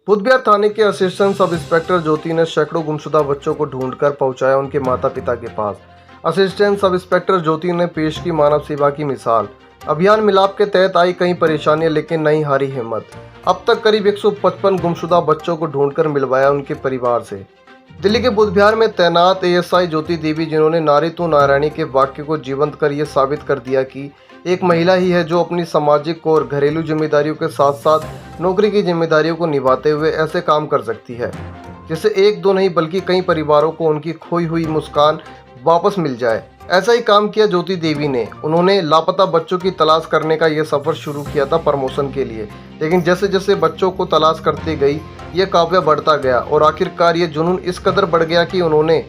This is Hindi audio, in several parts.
बुधवार थाने के असिस्टेंट सब इंस्पेक्टर ज्योति ने सैकड़ों गुमशुदा बच्चों को ढूंढकर पहुंचाया उनके माता पिता के पास। असिस्टेंट सब इंस्पेक्टर ज्योति ने पेश की मानव सेवा की मिसाल। अभियान मिलाप के तहत आई कई परेशानियां लेकिन नहीं हारी हिम्मत। अब तक करीब 155 गुमशुदा बच्चों को ढूंढकर मिलवाया उनके परिवार से। दिल्ली के बुधवार में तैनात एएसआई ज्योति देवी, जिन्होंने नारी तू नारायणी के वाक्य को जीवंत कर ये साबित कर दिया कि एक महिला ही है जो अपनी सामाजिक और घरेलू जिम्मेदारियों के साथ साथ नौकरी की जिम्मेदारियों को निभाते हुए ऐसे काम कर सकती है जिससे एक दो नहीं बल्कि कई परिवारों को उनकी खोई हुई मुस्कान वापस मिल जाए। ऐसा ही काम किया ज्योति देवी ने। उन्होंने लापता बच्चों की तलाश करने का यह सफ़र शुरू किया था प्रमोशन के लिए, लेकिन जैसे जैसे बच्चों को तलाश करती गई यह काव्य बढ़ता गया और आखिरकार ये जुनून इस कदर बढ़ गया कि उन्होंने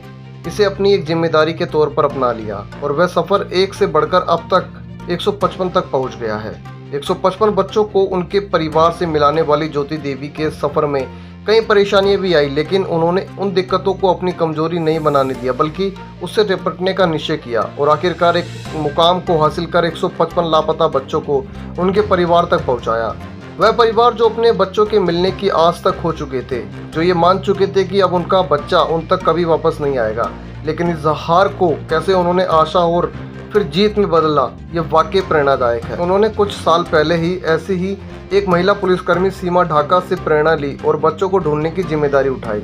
इसे अपनी एक जिम्मेदारी के तौर पर अपना लिया और वह सफ़र एक से बढ़कर अब तक 155 तक पहुंच गया है। 155 बच्चों को उनके परिवार से मिलाने वाली ज्योति देवी के सफ़र में कई परेशानियां भी आई, लेकिन उन्होंने उन दिक्कतों को अपनी कमजोरी नहीं बनाने दिया बल्कि उससे निपटने का निश्चय किया और आखिरकार एक मुकाम को हासिल कर 155 लापता बच्चों को उनके परिवार तक पहुंचाया। वह परिवार जो अपने बच्चों के मिलने की आस तक खो चुके थे, जो ये मान चुके थे कि अब उनका बच्चा उन तक कभी वापस नहीं आएगा, लेकिन इस हार को कैसे उन्होंने आशा और फिर जीत में बदला, यह वाकई प्रेरणादायक है। उन्होंने कुछ साल पहले ही ऐसी ही एक महिला पुलिसकर्मी सीमा ढाका से प्रेरणा ली और बच्चों को ढूंढने की जिम्मेदारी उठाई।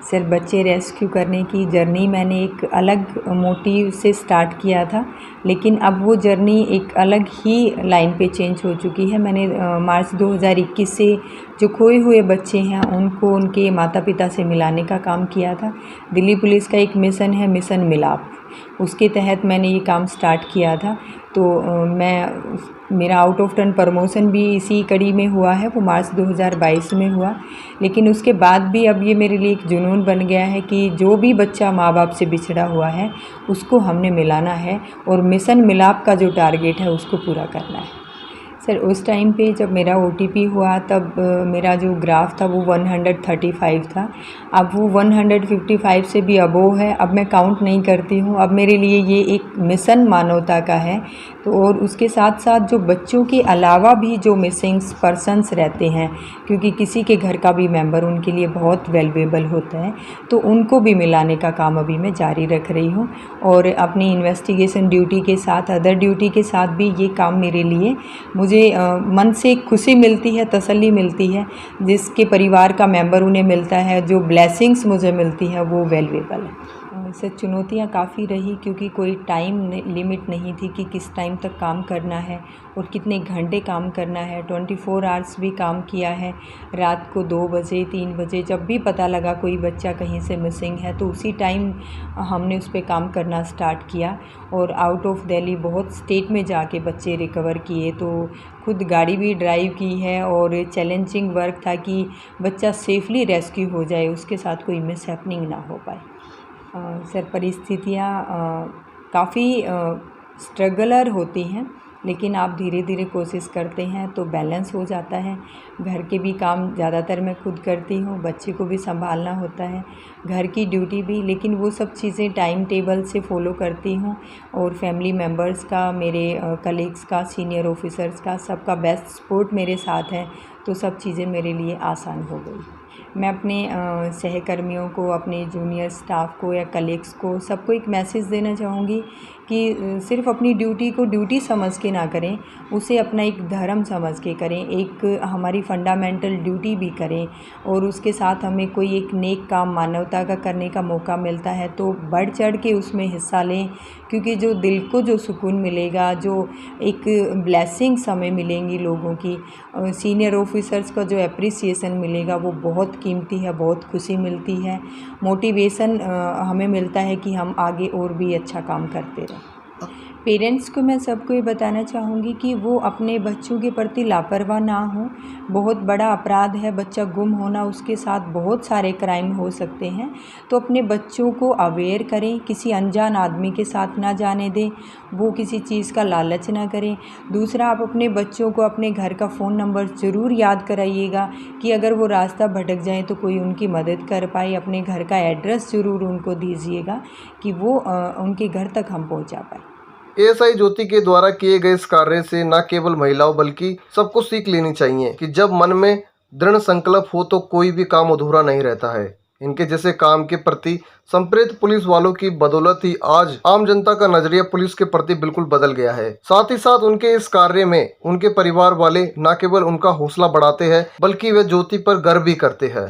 सर, बच्चे रेस्क्यू करने की जर्नी मैंने एक अलग मोटिव से स्टार्ट किया था, लेकिन अब वो जर्नी एक अलग ही लाइन पे चेंज हो चुकी है। मैंने मार्च 2021 से जो खोए हुए बच्चे हैं उनको उनके माता पिता से मिलाने का काम किया था। दिल्ली पुलिस का एक मिशन है, मिशन मिलाप, उसके तहत मैंने ये काम स्टार्ट किया था। तो मेरा आउट ऑफ टर्न प्रमोशन भी इसी कड़ी में हुआ है, वो मार्च 2022 में हुआ। लेकिन उसके बाद भी अब ये मेरे लिए एक जुनून बन गया है कि जो भी बच्चा माँ बाप से बिछड़ा हुआ है उसको हमने मिलाना है और मिशन मिलाप का जो टारगेट है उसको पूरा करना है। सर, उस टाइम पे जब मेरा ओटीपी हुआ तब मेरा जो ग्राफ था वो 135 था। अब वो 155 से भी अबोव है। अब मैं काउंट नहीं करती हूँ, अब मेरे लिए ये एक मिशन मानवता का है। तो और उसके साथ साथ जो बच्चों के अलावा भी जो मिसिंग पर्सन्स रहते हैं, क्योंकि किसी के घर का भी मेंबर उनके लिए बहुत वैल्यूएबल होता है, तो उनको भी मिलाने का काम अभी मैं जारी रख रही हूँ। और अपनी इन्वेस्टिगेशन ड्यूटी के साथ, अदर ड्यूटी के साथ भी ये काम मेरे लिए, मुझे मन से खुशी मिलती है, तसल्ली मिलती है। जिसके परिवार का मेंबर उन्हें मिलता है, जो ब्लेसिंग्स मुझे मिलती है, वो वैल्यूएबल है। इससे चुनौतियाँ काफ़ी रही, क्योंकि कोई टाइम लिमिट नहीं थी कि किस टाइम तक काम करना है और कितने घंटे काम करना है। 24 आवर्स भी काम किया है। रात को 2 बजे 3 बजे जब भी पता लगा कोई बच्चा कहीं से मिसिंग है तो उसी टाइम हमने उस पर काम करना स्टार्ट किया। और आउट ऑफ दिल्ली बहुत स्टेट में जाके बच्चे रिकवर किए, तो खुद गाड़ी भी ड्राइव की है और चैलेंजिंग वर्क था कि बच्चा सेफली रेस्क्यू हो जाए, उसके साथ कोई मिस हैपनिंग ना हो पाए। सर, परिस्थितियाँ काफ़ी स्ट्रगलर होती हैं, लेकिन आप धीरे धीरे कोशिश करते हैं तो बैलेंस हो जाता है। घर के भी काम ज़्यादातर मैं खुद करती हूँ, बच्चे को भी संभालना होता है, घर की ड्यूटी भी, लेकिन वो सब चीज़ें टाइम टेबल से फॉलो करती हूँ। और फैमिली मेम्बर्स का, मेरे कलीग्स का, सीनियर ऑफिसर्स का, सबका बेस्ट सपोर्ट मेरे साथ है, तो सब चीज़ें मेरे लिए आसान हो गई। मैं अपने सहकर्मियों को, अपने जूनियर स्टाफ को या कलीग्स को, सबको एक मैसेज देना चाहूँगी कि सिर्फ़ अपनी ड्यूटी को ड्यूटी समझ के ना करें, उसे अपना एक धर्म समझ के करें, एक हमारी फंडामेंटल ड्यूटी भी करें। और उसके साथ हमें कोई एक नेक काम मानवता का करने का मौका मिलता है तो बढ़ चढ़ के उसमें हिस्सा लें, क्योंकि जो दिल को जो सुकून मिलेगा, जो एक ब्लेसिंग्स हमें मिलेंगी लोगों की, सीनियर ऑफिसर्स का जो एप्रिसिएशन मिलेगा वो बहुत कीमती है, बहुत खुशी मिलती है, मोटिवेशन हमें मिलता है कि हम आगे और भी अच्छा काम करते रहें। पेरेंट्स को मैं सबको ये बताना चाहूँगी कि वो अपने बच्चों के प्रति लापरवाह ना हो। बहुत बड़ा अपराध है बच्चा गुम होना, उसके साथ बहुत सारे क्राइम हो सकते हैं, तो अपने बच्चों को अवेयर करें, किसी अनजान आदमी के साथ ना जाने दें, वो किसी चीज़ का लालच ना करें। दूसरा, आप अपने बच्चों को अपने घर का फ़ोन नंबर ज़रूर याद कराइएगा कि अगर वो रास्ता भटक जाएँ तो कोई उनकी मदद कर पाए। अपने घर का एड्रेस ज़रूर उनको दीजिएगा कि वो उनके घर तक हम पहुँचा पाए। एएसआई ज्योति के द्वारा किए गए इस कार्य से न केवल महिलाओं बल्कि सबको सीख लेनी चाहिए कि जब मन में दृढ़ संकल्प हो तो कोई भी काम अधूरा नहीं रहता है। इनके जैसे काम के प्रति संप्रेरित पुलिस वालों की बदौलत ही आज आम जनता का नजरिया पुलिस के प्रति बिल्कुल बदल गया है। साथ ही साथ उनके इस कार्य में उनके परिवार वाले न केवल उनका हौसला बढ़ाते हैं बल्कि वे ज्योति पर गर्व भी करते हैं।